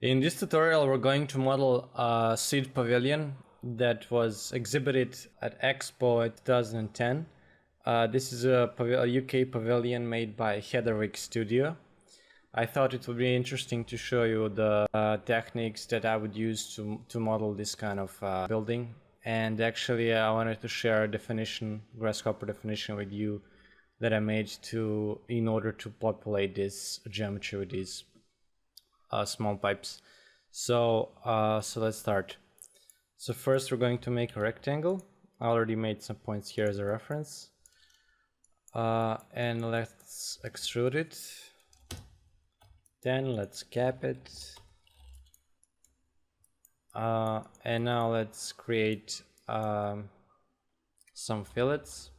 In this tutorial, we're going to model a Seed Pavilion that was exhibited at Expo 2010. This is a UK pavilion made by Heatherwick Studio. I thought it would be interesting to show you the techniques that I would use to model this kind of building. And actually, I wanted to share a definition, Grasshopper definition with you that I made in order to populate this geometry with these small pipes. So let's start. So first we're going to make a rectangle. I already made some points here as a reference. And let's extrude it. Then let's cap it. And now let's create some fillets.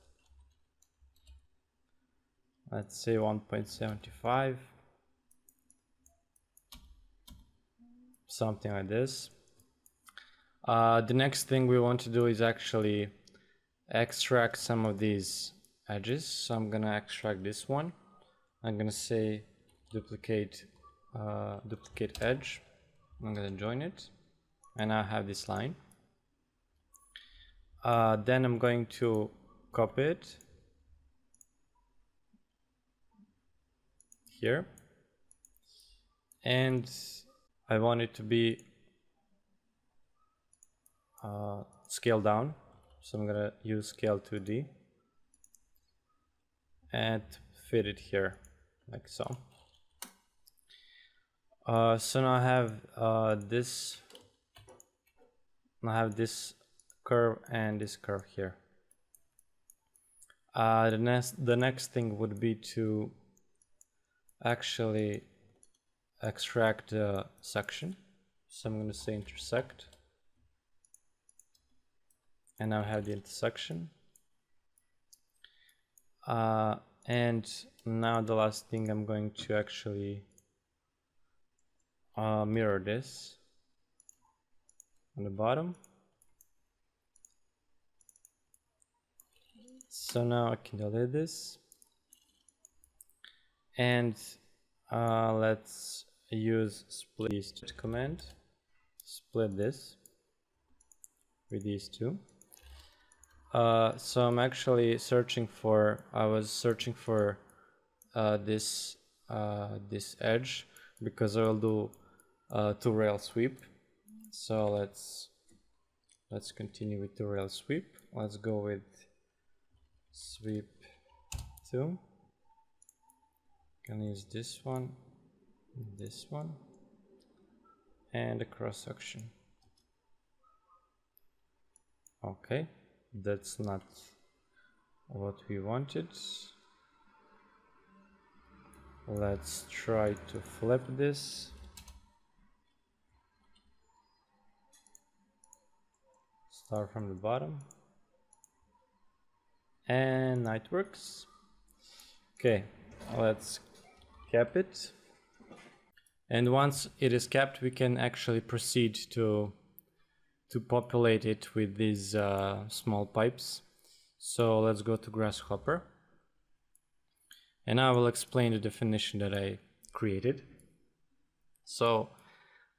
Let's say 1.75. Something like this. The next thing we want to do is actually extract some of these edges. So I'm gonna extract this one. I'm gonna say duplicate edge. I'm gonna join it, and I have this line. Then I'm going to copy it here, and I want it to be scaled down, so I'm gonna use scale 2D and fit it here like so. So now I have this curve and this curve here. The next thing would be to actually extract the section. So I'm going to say intersect, and now I have the intersection. And now the last thing, I'm going to actually mirror this on the bottom. So now I can delete this, and let's use split command, split this with these two. So I'm actually searching for, this edge, because I will do two rail sweep. So let's continue with two rail sweep. Let's go with sweep 2. Can use this one, and a cross section. Okay, that's not what we wanted. Let's try to flip this. Start from the bottom, and now it works. Okay, let's cap it. And once it is capped, we can actually proceed to populate it with these small pipes. So let's go to Grasshopper, and I will explain the definition that I created. So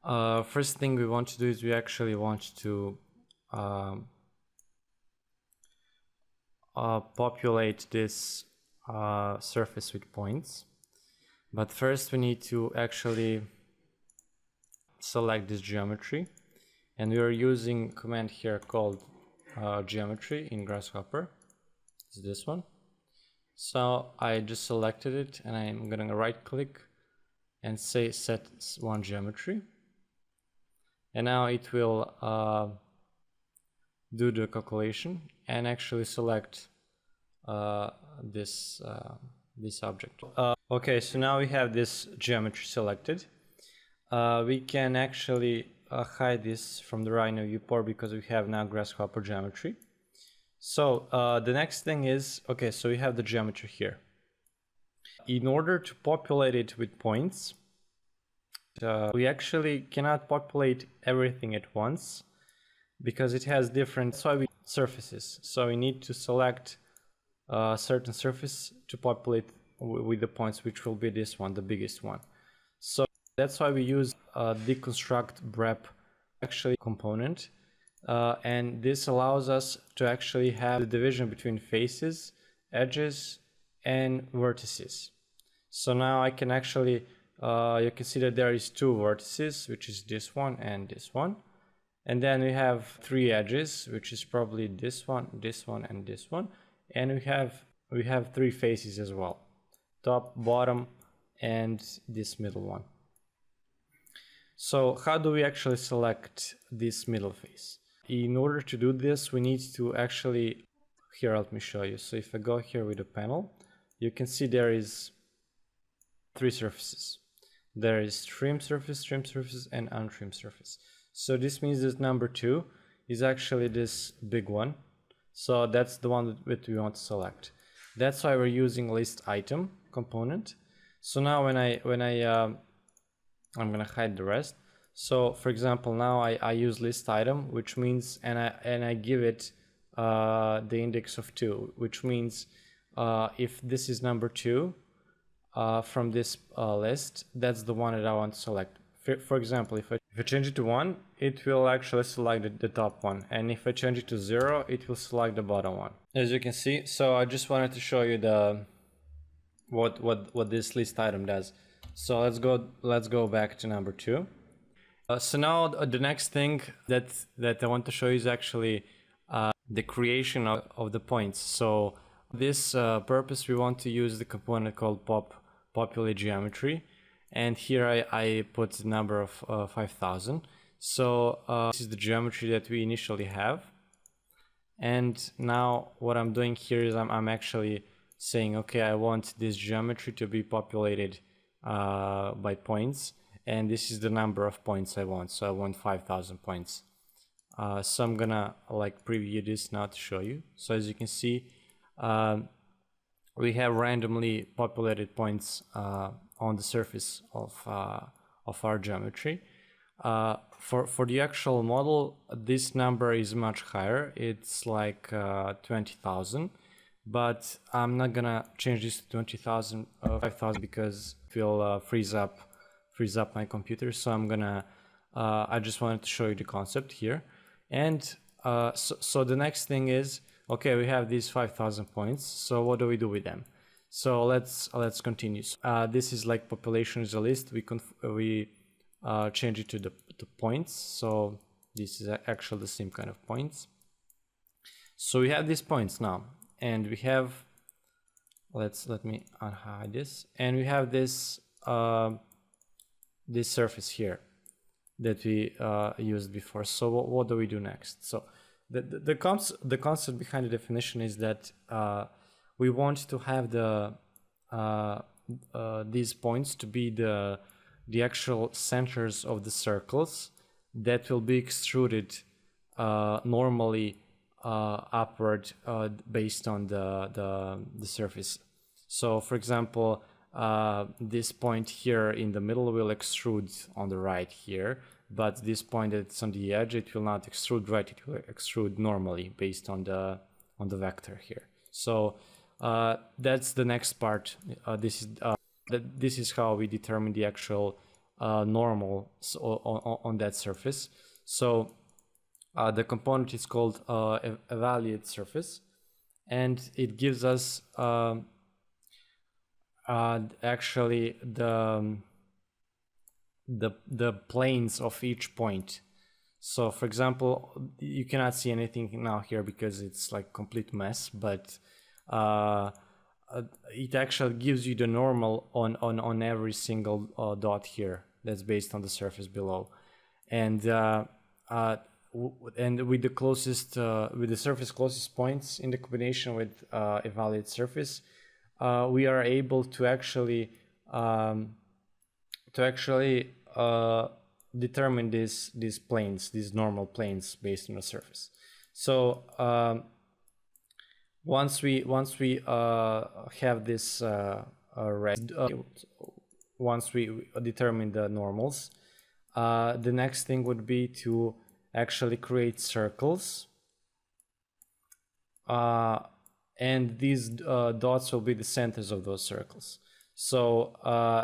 first thing we want to do is we actually want to populate this surface with points. But first we need to actually select this geometry, and we are using a command here called geometry in Grasshopper. It's this one. So I just selected it, and I'm gonna right click and say set one geometry, and now it will do the calculation and actually select this object. Okay, so now we have this geometry selected. We can actually hide this from the Rhino viewport because we have now Grasshopper geometry. So the next thing is, okay, so we have the geometry here. In order to populate it with points, we actually cannot populate everything at once because it has different surfaces. So we need to select a certain surface to populate with the points, which will be this one, the biggest one. So that's why we use deconstruct brep actually component, and this allows us to actually have the division between faces, edges, and vertices. So now I can actually, you can see that there is two vertices, which is this one and this one. And then we have three edges, which is probably this one, and this one. And we have three faces as well, top, bottom, and this middle one. So how do we actually select this middle face? In order to do this, we need to actually, here, let me show you. So if I go here with the panel, you can see there is three surfaces. There is trim surface, and untrimmed surface. So this means that number 2 is actually this big one. So that's the one that we want to select. That's why we're using list item component. So now I'm gonna hide the rest. So for example, now I use list item, which means, and I give it the index of 2, which means if this is number 2 from this list, that's the one that I want to select. For example, if I change it to 1, it will actually select the top one, and if I change it to 0, it will select the bottom one. As you can see, so I just wanted to show you the what this list item does. So let's go back to number 2. So now the next thing that I want to show you is actually the creation of the points. So this purpose, we want to use the component called populate geometry, and here I put the number of 5000. So this is the geometry that we initially have, and now what I'm doing here is I'm actually saying, okay, I want this geometry to be populated by points, and this is the number of points I want. So I want 5000 points. So I'm gonna like preview this now to show you. So as you can see, we have randomly populated points on the surface of our geometry. For the actual model, this number is much higher. It's like 20,000, but I'm not gonna change this to 20,000, 5,000, because it will freeze up my computer. So I'm gonna I just wanted to show you the concept here. And so the next thing is, okay, we have these 5000 points, so what do we do with them? So let's continue. This is like population is a list. We change it to the points. So this is actually the same kind of points. So we have these points now, and we have, let me unhide this, and we have this this surface here that we used before. So what do we do next? So the concept behind the definition is that we want to have these points to be the actual centers of the circles that will be extruded normally upward based on the surface. So for example, this point here in the middle will extrude on the right here, but this point that's on the edge, it will not extrude right, it will extrude normally based on the vector here. So that's the next part. This is how we determine the actual normal on that surface. So the component is called evaluate surface, and it gives us actually the planes of each point. So for example, you cannot see anything now here because it's like complete mess, but it actually gives you the normal on every single dot here that's based on the surface below. And with the closest with the surface closest points in the combination with evaluate surface, we are able to actually determine these planes, these normal planes based on the surface. So once we have this once we determine the normals, the next thing would be to actually create circles, and these dots will be the centers of those circles. So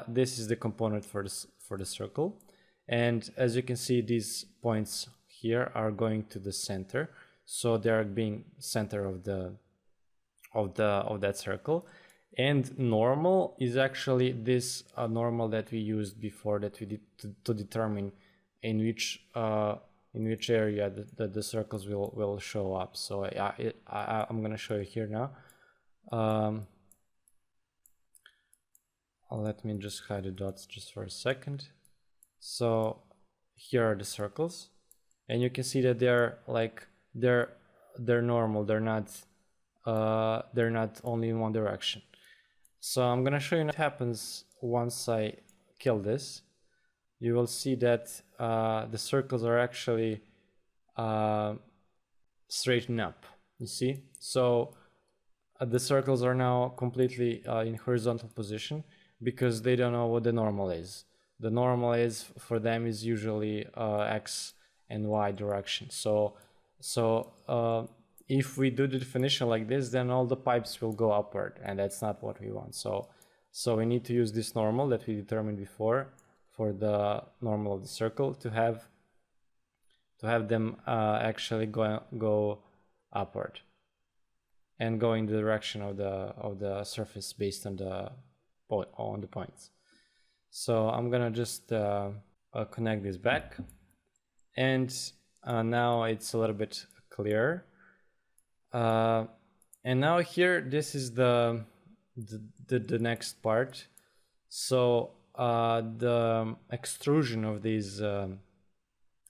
this is the component for the circle, and as you can see, these points here are going to the center, so they are being center of that circle. And normal is actually this normal that we used before, that we did to determine in which area the circles will show up. So I'm going to show you here now. Let me just hide the dots just for a second. So here are the circles, and you can see that they're normal. They're not only in one direction. So I'm gonna show you what happens once I kill this. You will see that the circles are actually straightened up. You see? So the circles are now completely in horizontal position, because they don't know what the normal is. The normal is for them is usually X and Y direction. So if we do the definition like this, then all the pipes will go upward, and that's not what we want. So we need to use this normal that we determined before for the normal of the circle to have them actually go upward and go in the direction of the surface based on the points. So I'm gonna just connect this back, and now it's a little bit clearer. And now here, this is the next part. So the extrusion of these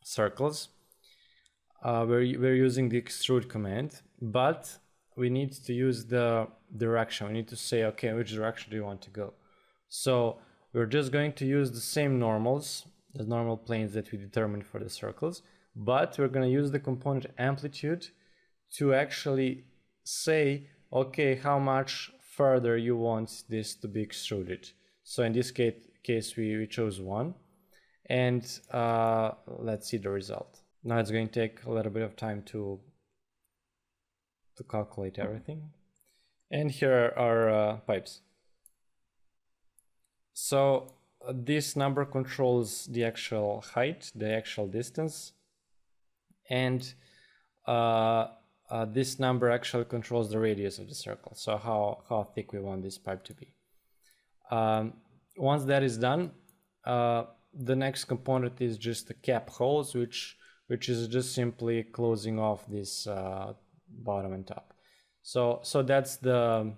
circles, we're using the extrude command, but we need to use the direction. We need to say, okay, which direction do you want to go? So we're just going to use the same normals, the normal planes that we determined for the circles, but we're going to use the component amplitude to actually say, okay, how much further you want this to be extruded. So in this case we chose 1, and let's see the result. Now it's going to take a little bit of time to calculate everything. And here are pipes. So this number controls the actual height, the actual distance, and this number actually controls the radius of the circle, so how thick we want this pipe to be. Once that is done, the next component is just the cap holes, which is just simply closing off this bottom and top. So that's the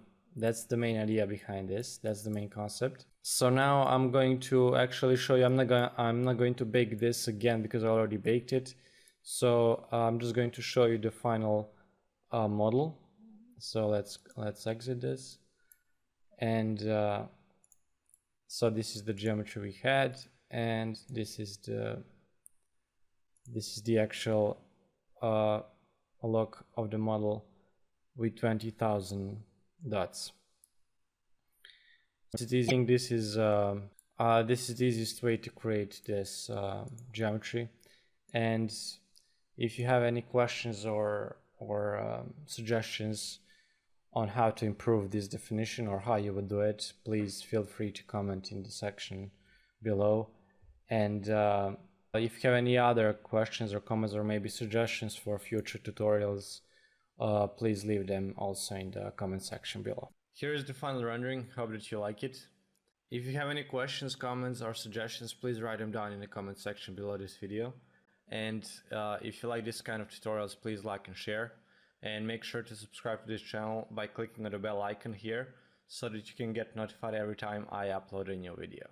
main idea behind this. That's the main concept. So now I'm going to actually show you. I'm not going to bake this again because I already baked it. So I'm just going to show you the final model. So let's exit this, and so this is the geometry we had, and this is the actual look of the model with 20,000 dots. This is the easiest way to create this geometry, and if you have any questions or suggestions on how to improve this definition or how you would do it, please feel free to comment in the section below. And if you have any other questions or comments or maybe suggestions for future tutorials, please leave them also in the comment section below. Here is the final rendering. Hope that you like it. If you have any questions, comments or suggestions, please write them down in the comment section below this video. And if you like this kind of tutorials, please like and share, and make sure to subscribe to this channel by clicking on the bell icon here so that you can get notified every time I upload a new video.